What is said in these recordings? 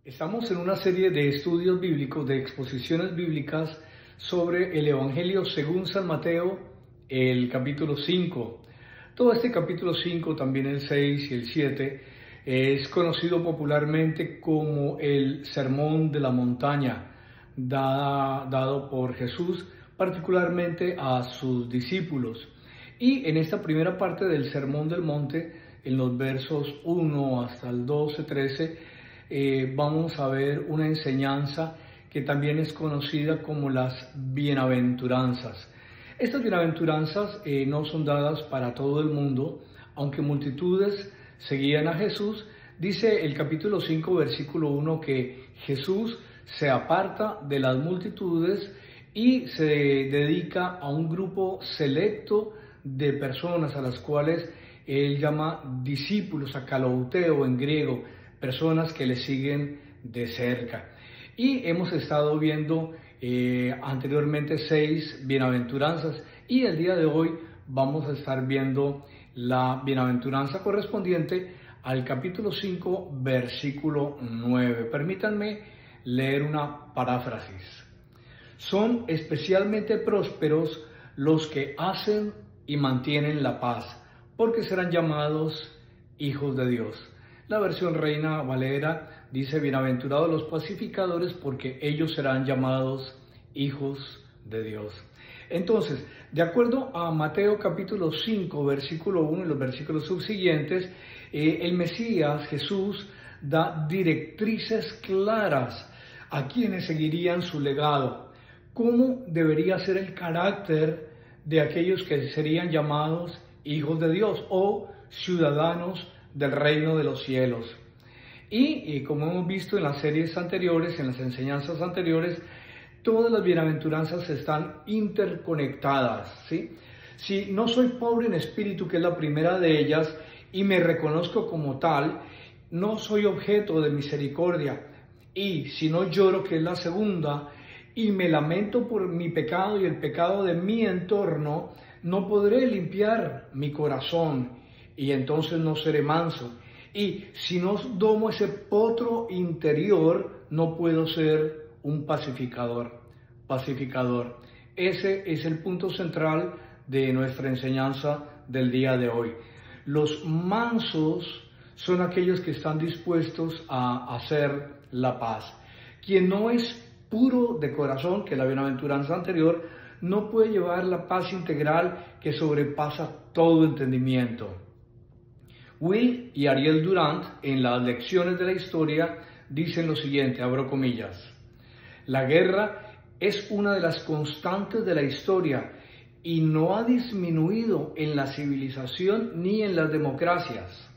Estamos en una serie de estudios bíblicos, de exposiciones bíblicas sobre el Evangelio según San Mateo, el capítulo 5. Todo este capítulo 5, también el 6 y el 7, es conocido popularmente como el Sermón de la Montaña, dado por Jesús particularmente a sus discípulos. Y en esta primera parte del Sermón del Monte, en los versos 1 hasta el 12-13, vamos a ver una enseñanza que también es conocida como las bienaventuranzas. Estas bienaventuranzas no son dadas para todo el mundo, aunque multitudes seguían a Jesús. Dice el capítulo 5, versículo 1, que Jesús se aparta de las multitudes y se dedica a un grupo selecto de personas a las cuales él llama discípulos, akalouteo en griego, personas que le siguen de cerca. Y hemos estado viendo anteriormente 6 bienaventuranzas y el día de hoy vamos a estar viendo la bienaventuranza correspondiente al capítulo 5, versículo 9. Permítanme leer una paráfrasis. Son especialmente prósperos los que hacen y mantienen la paz, porque serán llamados hijos de Dios. La versión Reina Valera dice: bienaventurados los pacificadores, porque ellos serán llamados hijos de Dios. Entonces, de acuerdo a Mateo capítulo 5, versículo 1 y los versículos subsiguientes, el Mesías, Jesús, da directrices claras a quienes seguirían su legado. ¿Cómo debería ser el carácter de aquellos que serían llamados hijos de Dios o ciudadanos del reino de los cielos? Y como hemos visto en las series anteriores, en las enseñanzas anteriores, todas las bienaventuranzas están interconectadas, ¿sí? Si no soy pobre en espíritu, que es la primera de ellas, y me reconozco como tal, no soy objeto de misericordia. Y si no lloro, que es la segunda, y me lamento por mi pecado y el pecado de mi entorno, no podré limpiar mi corazón y entonces no seré manso. Y si no domo ese potro interior, no puedo ser un pacificador. Ese es el punto central de nuestra enseñanza del día de hoy. Los mansos son aquellos que están dispuestos a hacer la paz. Quien no es puro de corazón, que es la bienaventuranza anterior, no puede llevar la paz integral que sobrepasa todo entendimiento. Will y Ariel Durant, en las lecciones de la historia, dicen lo siguiente, abro comillas: la guerra es una de las constantes de la historia y no ha disminuido en la civilización ni en las democracias.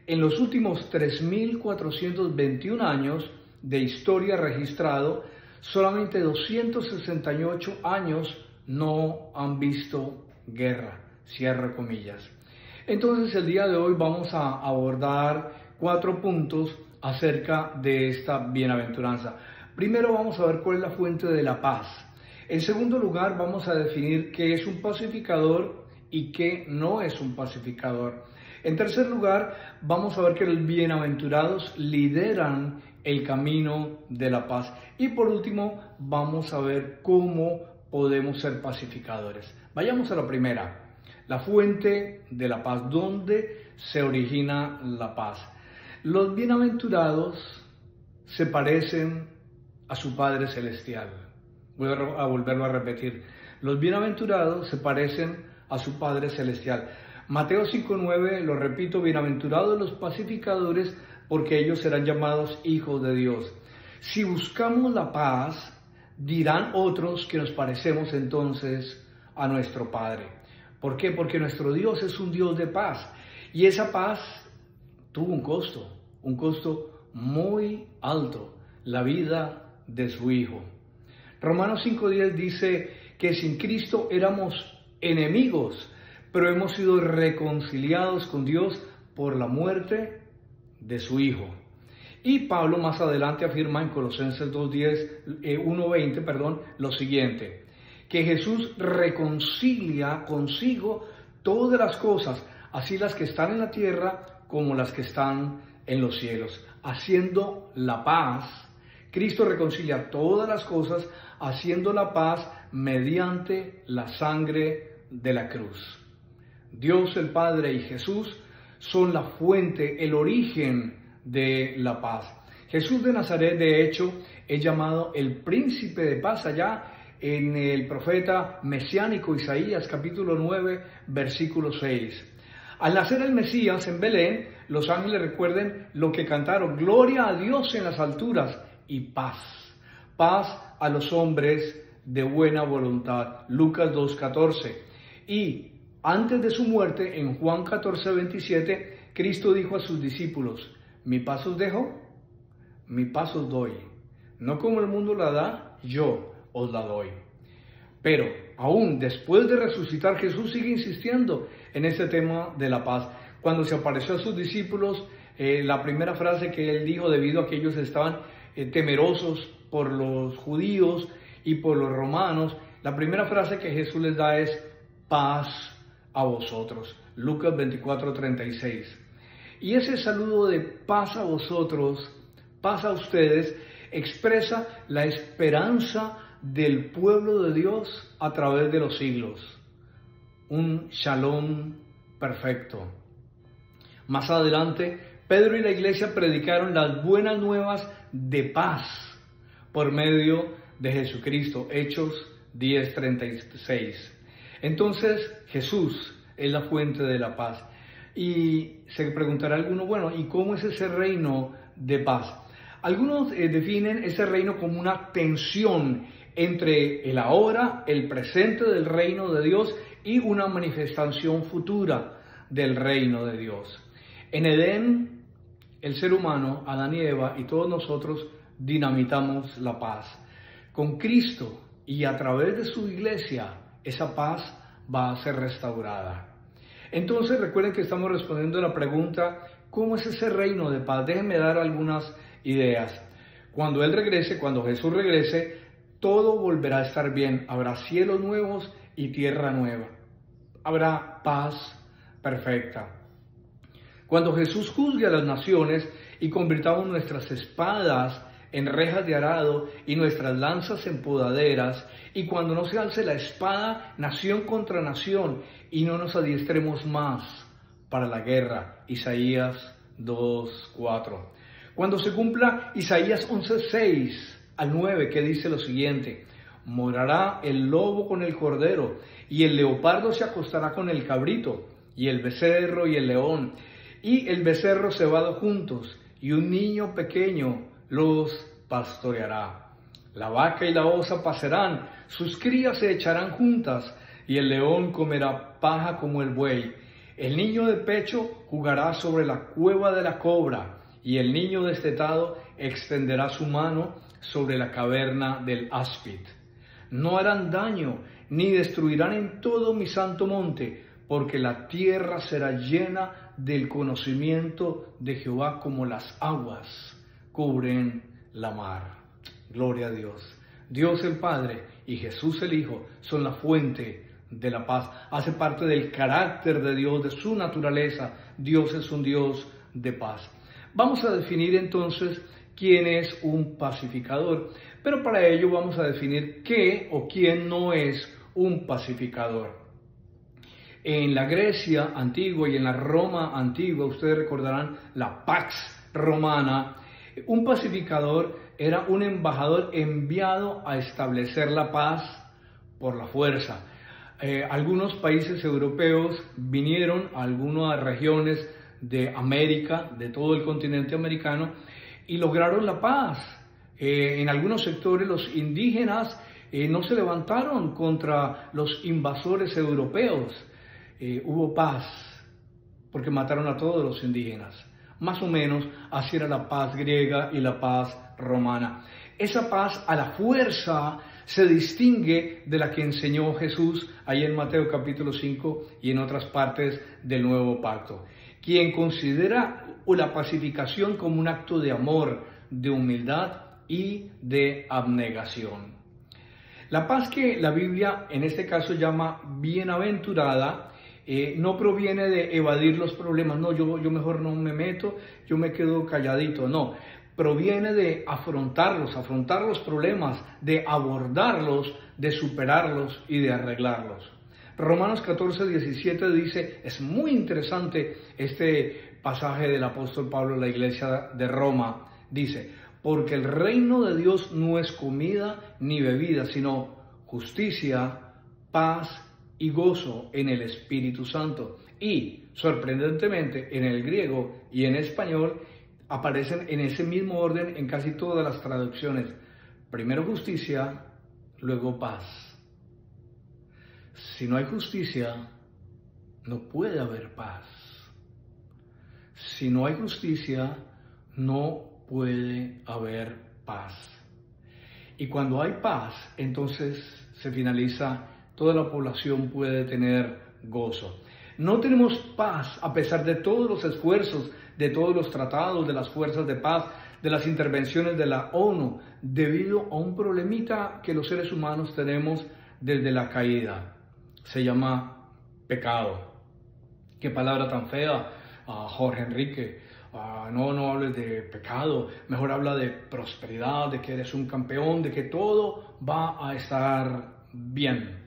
En los últimos 3.421 años de historia registrado, solamente 268 años no han visto guerra, cierro comillas. Entonces el día de hoy vamos a abordar 4 puntos acerca de esta bienaventuranza. Primero vamos a ver cuál es la fuente de la paz. En segundo lugar vamos a definir qué es un pacificador y qué no es un pacificador. En tercer lugar vamos a ver que los bienaventurados lideran el camino de la paz. Y por último, vamos a ver cómo podemos ser pacificadores. Vayamos a la primera, la fuente de la paz. ¿Dónde se origina la paz? Los bienaventurados se parecen a su Padre Celestial. Voy a volverlo a repetir. Los bienaventurados se parecen a su Padre Celestial. Mateo 5:9, lo repito: bienaventurados los pacificadores, porque ellos serán llamados hijos de Dios. Si buscamos la paz, dirán otros que nos parecemos entonces a nuestro Padre. ¿Por qué? Porque nuestro Dios es un Dios de paz. Y esa paz tuvo un costo muy alto: la vida de su Hijo. Romanos 5:10 dice que sin Cristo éramos enemigos, pero hemos sido reconciliados con Dios por la muerte de su Hijo. Y Pablo más adelante afirma en Colosenses 1:20, lo siguiente: que Jesús reconcilia consigo todas las cosas, así las que están en la tierra como las que están en los cielos. haciendo la paz. Cristo reconcilia todas las cosas, haciendo la paz mediante la sangre de la cruz. Dios el Padre y Jesús son la fuente, el origen de la paz. Jesús de Nazaret, de hecho, es llamado el príncipe de paz allá en el profeta mesiánico Isaías, capítulo 9, versículo 6. Al nacer el Mesías en Belén, los ángeles recuerden lo que cantaron: gloria a Dios en las alturas y paz. Paz a los hombres de buena voluntad. Lucas 2:14. Y antes de su muerte, en Juan 14:27, Cristo dijo a sus discípulos: mi paz os dejo, mi paz os doy. No como el mundo la da, yo os la doy. Pero aún después de resucitar, Jesús sigue insistiendo en este tema de la paz. Cuando se apareció a sus discípulos, la primera frase que él dijo, debido a que ellos estaban temerosos por los judíos y por los romanos, la primera frase que Jesús les da es: paz a vosotros. Lucas 24:36. Y ese saludo de paz a vosotros, paz a ustedes, expresa la esperanza del pueblo de Dios a través de los siglos. Un shalom perfecto. Más adelante, Pedro y la iglesia predicaron las buenas nuevas de paz por medio de Jesucristo. Hechos 10:36. Entonces, Jesús es la fuente de la paz. Y se preguntará alguno, bueno, ¿y cómo es ese reino de paz? Algunos definen ese reino como una tensión entre el ahora, el presente del reino de Dios y una manifestación futura del reino de Dios. En Edén, el ser humano, Adán y Eva, y todos nosotros dinamitamos la paz. Con Cristo y a través de su iglesia, esa paz va a ser restaurada. Entonces recuerden que estamos respondiendo a la pregunta: ¿cómo es ese reino de paz? Déjenme dar algunas ideas. Cuando Él regrese, cuando Jesús regrese, todo volverá a estar bien. Habrá cielos nuevos y tierra nueva. Habrá paz perfecta. Cuando Jesús juzgue a las naciones y convirtamos nuestras espadas en rejas de arado y nuestras lanzas en podaderas, y cuando no se alce la espada nación contra nación y no nos adiestremos más para la guerra. Isaías 2:4. Cuando se cumpla Isaías 11:6 al 9, que dice lo siguiente: morará el lobo con el cordero, y el leopardo se acostará con el cabrito, y el becerro y el león, y el becerro cebado juntos, y un niño pequeño los pastoreará. La vaca y la osa pasarán, sus crías se echarán juntas, y el león comerá paja como el buey. El niño de pecho jugará sobre la cueva de la cobra, y el niño destetado extenderá su mano sobre la caverna del áspid. No harán daño, ni destruirán en todo mi santo monte, porque la tierra será llena del conocimiento de Jehová como las aguas cubren la mar. Gloria a Dios. Dios el Padre y Jesús el Hijo son la fuente de la paz. Hace parte del carácter de Dios, de su naturaleza. Dios es un Dios de paz. Vamos a definir entonces quién es un pacificador, pero para ello vamos a definir qué o quién no es un pacificador. En la Grecia antigua y en la Roma antigua, ustedes recordarán la Pax Romana, un pacificador era un embajador enviado a establecer la paz por la fuerza. Algunos países europeos vinieron a algunas regiones de América, de todo el continente americano, y lograron la paz. En algunos sectores los indígenas no se levantaron contra los invasores europeos. Hubo paz porque mataron a todos los indígenas. Más o menos así era la paz griega y la paz romana. Esa paz a la fuerza se distingue de la que enseñó Jesús ahí en Mateo capítulo 5 y en otras partes del Nuevo Pacto. Quien considera la pacificación como un acto de amor, de humildad y de abnegación. La paz que la Biblia en este caso llama bienaventurada no proviene de evadir los problemas, no, yo mejor no me meto, yo me quedo calladito, no. Proviene de afrontar los problemas, de abordarlos, de superarlos y de arreglarlos. Romanos 14, 17 dice, es muy interesante este pasaje del apóstol Pablo a la iglesia de Roma, dice, porque el reino de Dios no es comida ni bebida, sino justicia, paz y gozo en el Espíritu Santo. Y, sorprendentemente, en el griego y en español, aparecen en ese mismo orden en casi todas las traducciones. Primero justicia, luego paz. Si no hay justicia, no puede haber paz. Si no hay justicia, no puede haber paz. Y cuando hay paz, entonces se finaliza, toda la población puede tener gozo. No tenemos paz a pesar de todos los esfuerzos, de todos los tratados, de las fuerzas de paz, de las intervenciones de la ONU, debido a un problemita que los seres humanos tenemos desde la caída. Se llama pecado. Qué palabra tan fea, Jorge Enrique. No hables de pecado, mejor habla de prosperidad, de que eres un campeón, de que todo va a estar bien.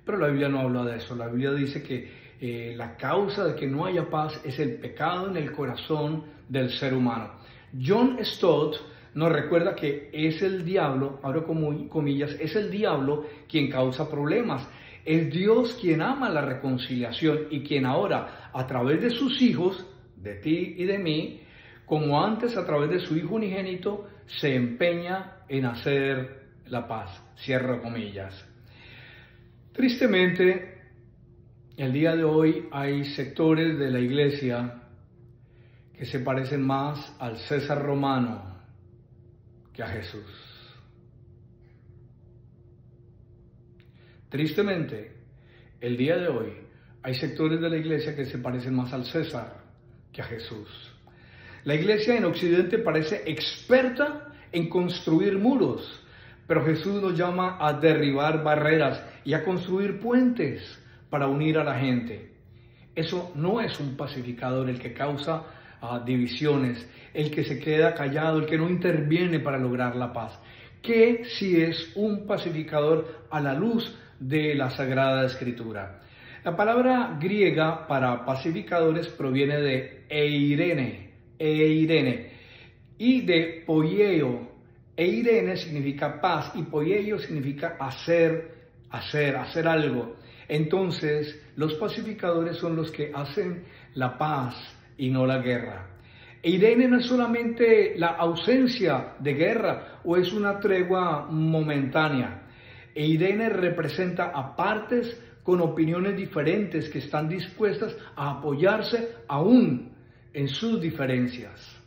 Pero la Biblia no habla de eso. La Biblia dice que la causa de que no haya paz es el pecado en el corazón del ser humano. John Stott nos recuerda que es el diablo, abro comillas, es el diablo quien causa problemas. Es Dios quien ama la reconciliación y quien ahora, a través de sus hijos, de ti y de mí, como antes a través de su Hijo unigénito, se empeña en hacer la paz. Cierro comillas. Tristemente, el día de hoy hay sectores de la iglesia que se parecen más al César romano que a Jesús. Tristemente, el día de hoy hay sectores de la iglesia que se parecen más al César que a Jesús. La iglesia en Occidente parece experta en construir muros, pero Jesús nos llama a derribar barreras y a construir puentes para unir a la gente. Eso no es un pacificador el que causa divisiones, el que se queda callado, el que no interviene para lograr la paz. Que si es un pacificador a la luz de la Sagrada Escritura. La palabra griega para pacificadores proviene de eirene, y de poieo. Eirene significa paz y poieo significa hacer algo. Entonces, los pacificadores son los que hacen la paz y no la guerra. Eirene no es solamente la ausencia de guerra o es una tregua momentánea. Eirene representa a partes con opiniones diferentes que están dispuestas a apoyarse aún en sus diferencias.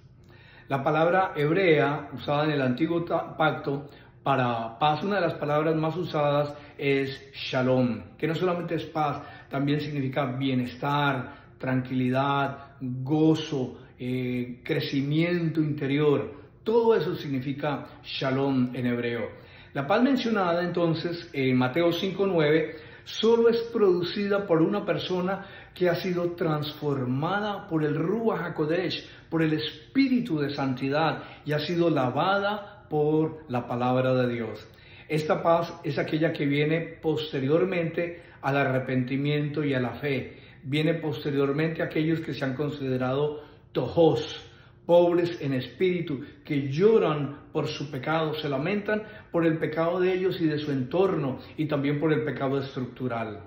La palabra hebrea usada en el Antiguo Pacto para paz, una de las palabras más usadas es shalom, que no solamente es paz, también significa bienestar, tranquilidad, gozo, crecimiento interior. Todo eso significa shalom en hebreo. La paz mencionada entonces en Mateo 5:9 solo es producida por una persona que ha sido transformada por el Ruach HaKodesh, por el Espíritu de Santidad, y ha sido lavada por la palabra de Dios. Esta paz es aquella que viene posteriormente al arrepentimiento y a la fe. Viene posteriormente a aquellos que se han considerado tojos, pobres en espíritu, que lloran por su pecado, se lamentan por el pecado de ellos y de su entorno, y también por el pecado estructural.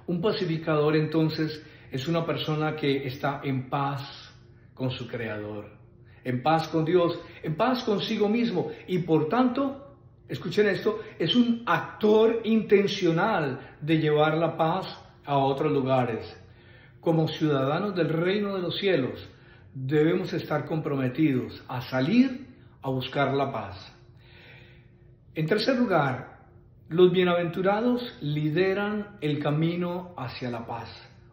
Un pacificador entonces es una persona que está en paz con su Creador, en paz con Dios, en paz consigo mismo, y por tanto, escuchen esto, es un actor intencional de llevar la paz a otros lugares. Como ciudadanos del reino de los cielos, debemos estar comprometidos a salir a buscar la paz. En tercer lugar, los bienaventurados lideran el camino hacia la paz.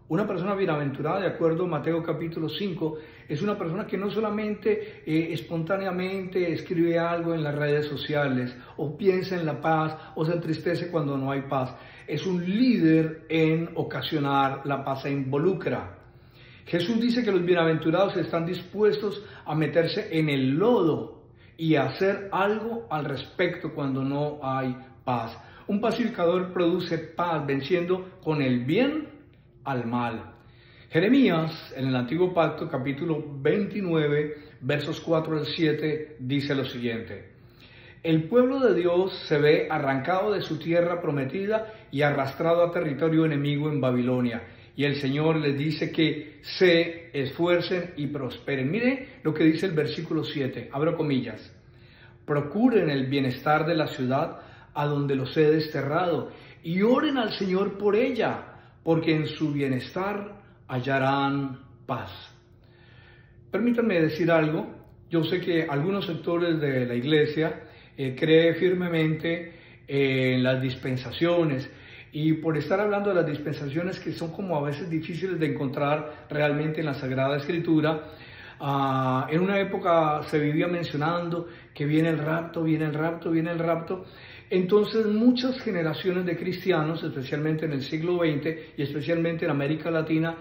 Una persona bienaventurada, de acuerdo a Mateo capítulo 5, es una persona que no solamente espontáneamente escribe algo en las redes sociales, o piensa en la paz, o se entristece cuando no hay paz. Es un líder en ocasionar la paz, se involucra. Jesús dice que los bienaventurados están dispuestos a meterse en el lodo y a hacer algo al respecto cuando no hay paz. Un pacificador produce paz venciendo con el bien al mal. Jeremías, en el Antiguo Pacto, capítulo 29, versos 4 al 7, dice lo siguiente: el pueblo de Dios se ve arrancado de su tierra prometida y arrastrado a territorio enemigo en Babilonia. Y el Señor les dice que se esfuercen y prosperen. Mire lo que dice el versículo 7, abro comillas: procuren el bienestar de la ciudad a donde los he desterrado y oren al Señor por ella, porque en su bienestar hallarán paz. Permítanme decir algo. Yo sé que algunos sectores de la iglesia creen firmemente en las dispensaciones, y por estar hablando de las dispensaciones, que son como a veces difíciles de encontrar realmente en la Sagrada Escritura, en una época se vivía mencionando que viene el rapto, viene el rapto, viene el rapto. Entonces muchas generaciones de cristianos, especialmente en el siglo XX y especialmente en América Latina,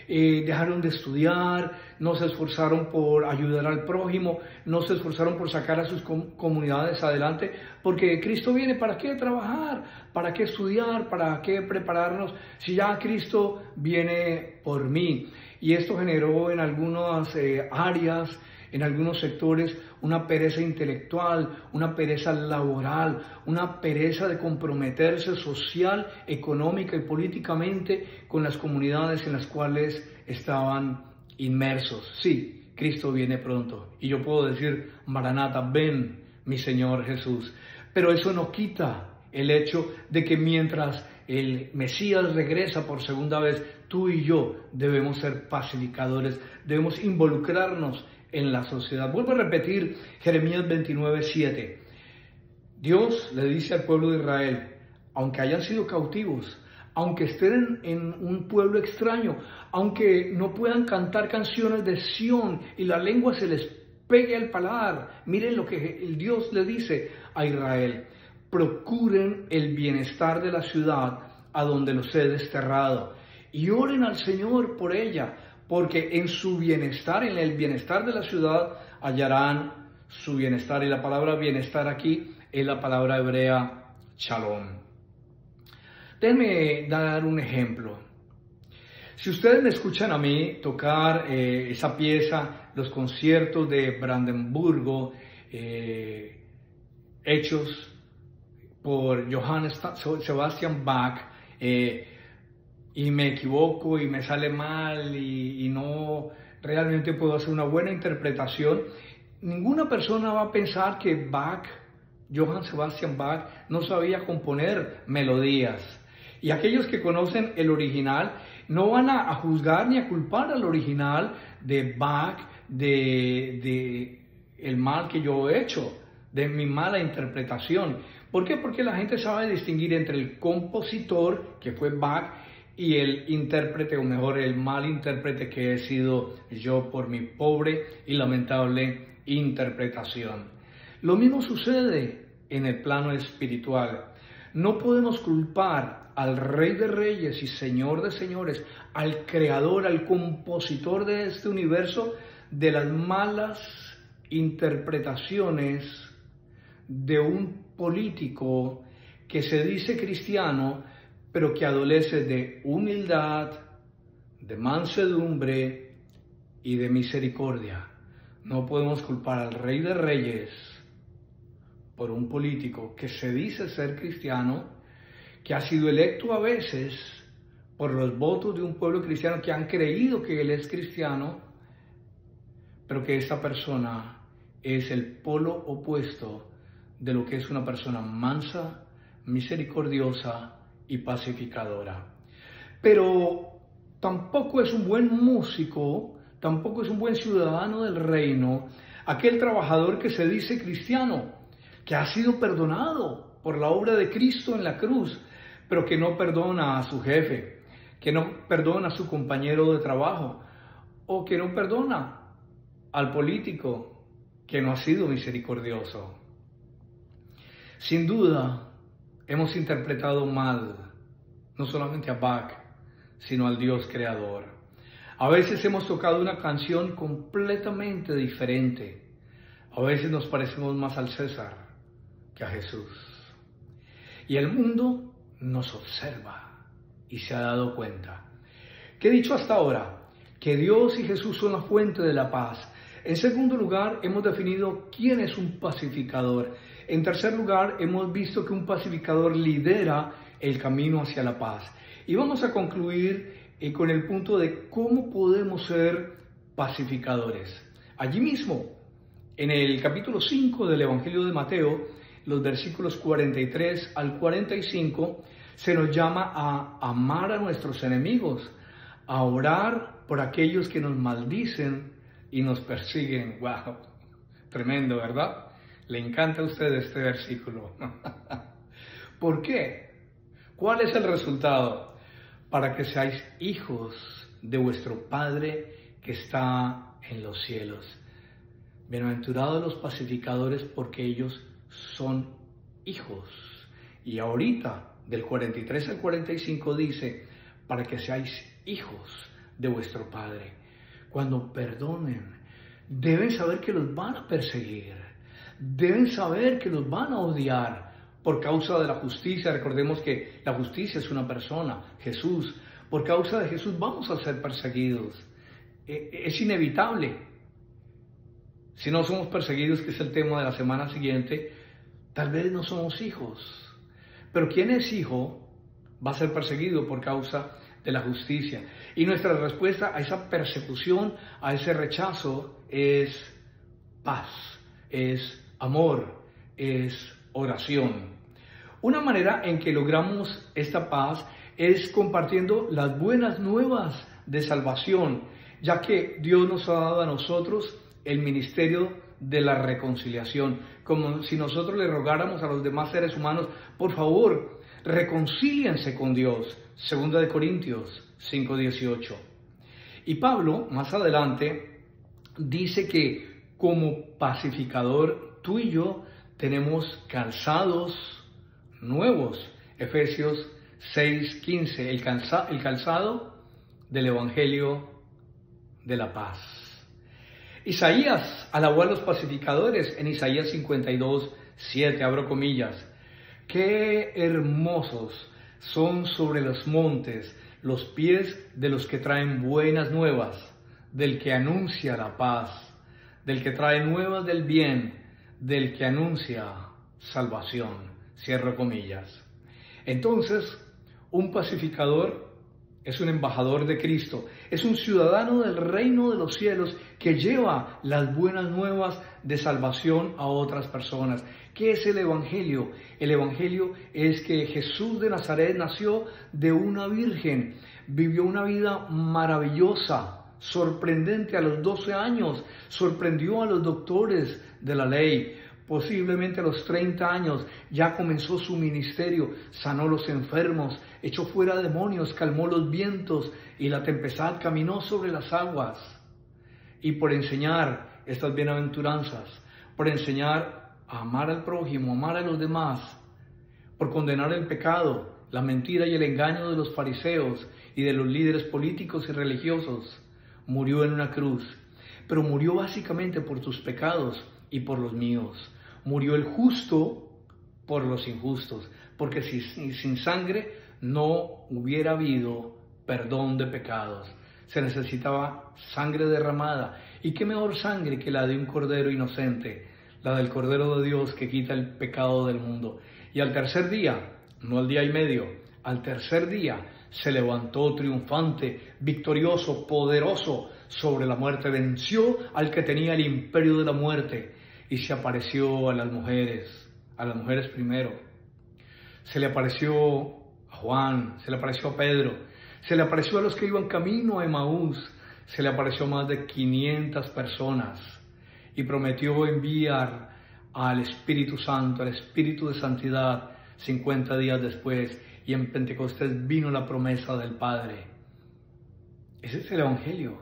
dejaron de estudiar, no se esforzaron por ayudar al prójimo, no se esforzaron por sacar a sus comunidades adelante, porque Cristo viene. ¿Para qué trabajar? ¿Para qué estudiar? ¿Para qué prepararnos? Si ya Cristo viene por mí. Y esto generó en algunas áreas, en algunos sectores, una pereza intelectual, una pereza laboral, una pereza de comprometerse social, económica y políticamente con las comunidades en las cuales estaban inmersos. Sí, Cristo viene pronto. Y yo puedo decir: Maranata, ven, mi Señor Jesús. Pero eso no quita el hecho de que mientras el Mesías regresa por segunda vez, tú y yo debemos ser pacificadores, debemos involucrarnos en la sociedad. Vuelvo a repetir Jeremías 29, 7. Dios le dice al pueblo de Israel: aunque hayan sido cautivos, aunque estén en un pueblo extraño, aunque no puedan cantar canciones de Sión y la lengua se les pegue al paladar, miren lo que el Dios le dice a Israel: procuren el bienestar de la ciudad a donde los he desterrado y oren al Señor por ella, porque en su bienestar, en el bienestar de la ciudad, hallarán su bienestar. Y la palabra bienestar aquí es la palabra hebrea shalom. Déjenme dar un ejemplo. Si ustedes me escuchan a mí tocar esa pieza, los conciertos de Brandenburgo, hechos por Johann Sebastian Bach, y me equivoco y me sale mal y no realmente puedo hacer una buena interpretación, ninguna persona va a pensar que Bach, Johann Sebastian Bach, no sabía componer melodías. Y aquellos que conocen el original no van a juzgar ni a culpar al original de Bach de el mal que yo he hecho, de mi mala interpretación. ¿Por qué? Porque la gente sabe distinguir entre el compositor, que fue Bach, y el intérprete, o mejor, el mal intérprete que he sido yo por mi pobre y lamentable interpretación. Lo mismo sucede en el plano espiritual. No podemos culpar al Rey de Reyes y Señor de Señores, al Creador, al compositor de este universo, de las malas interpretaciones de un político que se dice cristiano, pero que adolece de humildad, de mansedumbre y de misericordia. No podemos culpar al Rey de Reyes por un político que se dice ser cristiano, que ha sido electo a veces por los votos de un pueblo cristiano que han creído que él es cristiano, pero que esta persona es el polo opuesto de lo que es una persona mansa, misericordiosa y pacificadora. Pero tampoco es un buen músico, tampoco es un buen ciudadano del reino, aquel trabajador que se dice cristiano, que ha sido perdonado por la obra de Cristo en la cruz, pero que no perdona a su jefe, que no perdona a su compañero de trabajo, o que no perdona al político que no ha sido misericordioso. Sin duda, hemos interpretado mal, no solamente a Bach, sino al Dios creador. A veces hemos tocado una canción completamente diferente. A veces nos parecemos más al César que a Jesús. Y el mundo nos observa y se ha dado cuenta. ¿Qué he dicho hasta ahora? Que Dios y Jesús son la fuente de la paz. En segundo lugar, hemos definido quién es un pacificador. En tercer lugar, hemos visto que un pacificador lidera el camino hacia la paz. Y vamos a concluir con el punto de cómo podemos ser pacificadores. Allí mismo, en el capítulo 5 del Evangelio de Mateo, los versículos 43 al 45, se nos llama a amar a nuestros enemigos, a orar por aquellos que nos maldicen y nos persiguen. ¡Wow! Tremendo, ¿verdad? Le encanta a usted este versículo. ¿Por qué? ¿Cuál es el resultado? Para que seáis hijos de vuestro Padre que está en los cielos. Bienaventurados los pacificadores, porque ellos son hijos. Y ahorita, del 43 al 45 dice, para que seáis hijos de vuestro Padre. Cuando perdonen, deben saber que los van a perseguir. Deben saber que los van a odiar por causa de la justicia. Recordemos que la justicia es una persona, Jesús. Por causa de Jesús vamos a ser perseguidos. Es inevitable. Si no somos perseguidos, que es el tema de la semana siguiente, tal vez no somos hijos. Pero quien es hijo va a ser perseguido por causa de la justicia. Y nuestra respuesta a esa persecución, a ese rechazo, es paz, es amor, es oración. Una manera en que logramos esta paz es compartiendo las buenas nuevas de salvación, ya que Dios nos ha dado a nosotros el ministerio de la reconciliación, como si nosotros le rogáramos a los demás seres humanos, por favor, reconcíliense con Dios. 2 Corintios 5:18. Y Pablo, más adelante, dice que como pacificador, tú y yo tenemos calzados nuevos. Efesios 6:15, el calzado del Evangelio de la paz. Isaías alabó a los pacificadores en Isaías 52:7, abro comillas. Qué hermosos son sobre los montes los pies de los que traen buenas nuevas, del que anuncia la paz, del que trae nuevas del bien, del que anuncia salvación. Cierro comillas. Entonces, un pacificador es un embajador de Cristo, es un ciudadano del reino de los cielos que lleva las buenas nuevas de salvación a otras personas. ¿Qué es el Evangelio? El Evangelio es que Jesús de Nazaret nació de una virgen, vivió una vida maravillosa, sorprendente a los 12 años, sorprendió a los doctores de la ley. Posiblemente a los 30 años ya comenzó su ministerio, sanó los enfermos, echó fuera demonios, calmó los vientos y la tempestad, caminó sobre las aguas. Y por enseñar estas bienaventuranzas, por enseñar a amar al prójimo, amar a los demás, por condenar el pecado, la mentira y el engaño de los fariseos y de los líderes políticos y religiosos, murió en una cruz. Pero murió básicamente por tus pecados y por los míos. Murió el justo por los injustos, porque sin sangre no hubiera habido perdón de pecados. Se necesitaba sangre derramada. ¿Y qué mejor sangre que la de un cordero inocente? La del Cordero de Dios que quita el pecado del mundo. Y al tercer día, no al día y medio, al tercer día se levantó triunfante, victorioso, poderoso sobre la muerte. Venció al que tenía el imperio de la muerte y se apareció a las mujeres primero. Se le apareció a Juan, se le apareció a Pedro, se le apareció a los que iban camino a Emaús, se le apareció a más de 500 personas y prometió enviar al Espíritu Santo, al Espíritu de Santidad 50 días después, y en Pentecostés vino la promesa del Padre. Ese es el Evangelio,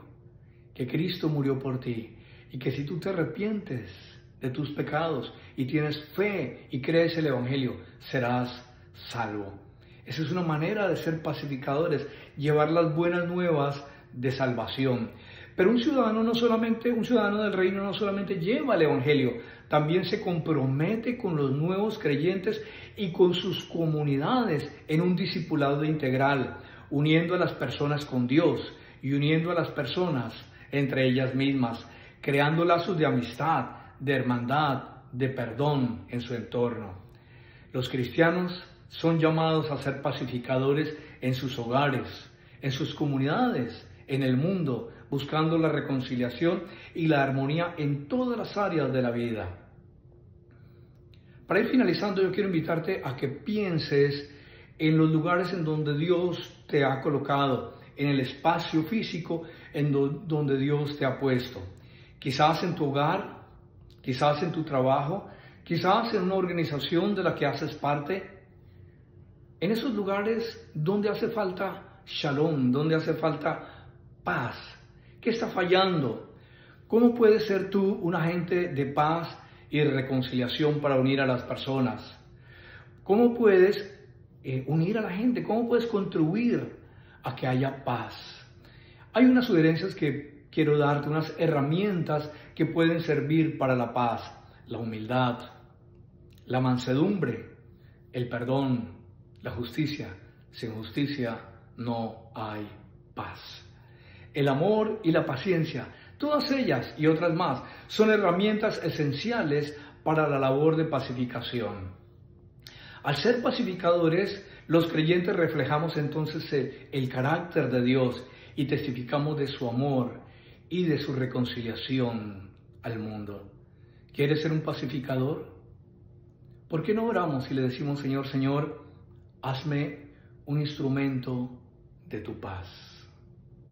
que Cristo murió por ti y que si tú te arrepientes de tus pecados y tienes fe y crees el Evangelio, serás salvo. Esa es una manera de ser pacificadores, llevar las buenas nuevas de salvación. Pero un ciudadano del reino no solamente lleva el Evangelio, también se compromete con los nuevos creyentes y con sus comunidades en un discipulado integral, uniendo a las personas con Dios y uniendo a las personas entre ellas mismas, creando lazos de amistad, de hermandad, de perdón en su entorno. Los cristianos son llamados a ser pacificadores en sus hogares, en sus comunidades, en el mundo, buscando la reconciliación y la armonía en todas las áreas de la vida. Para ir finalizando, yo quiero invitarte a que pienses en los lugares en donde Dios te ha colocado, en el espacio físico en donde Dios te ha puesto. Quizás en tu hogar, quizás en tu trabajo, quizás en una organización de la que haces parte. En esos lugares donde hace falta shalom, donde hace falta paz. ¿Qué está fallando? ¿Cómo puedes ser tú un agente de paz y de reconciliación para unir a las personas? ¿Cómo puedes unir a la gente? ¿Cómo puedes contribuir a que haya paz? Hay unas sugerencias que quiero darte, unas herramientas que pueden servir para la paz: la humildad, la mansedumbre, el perdón, la justicia. Sin justicia no hay paz. El amor y la paciencia, todas ellas y otras más, son herramientas esenciales para la labor de pacificación. Al ser pacificadores, los creyentes reflejamos entonces el carácter de Dios y testificamos de su amor y de su reconciliación al mundo. ¿Quieres ser un pacificador? ¿Por qué no oramos y le decimos: Señor, hazme un instrumento de tu paz?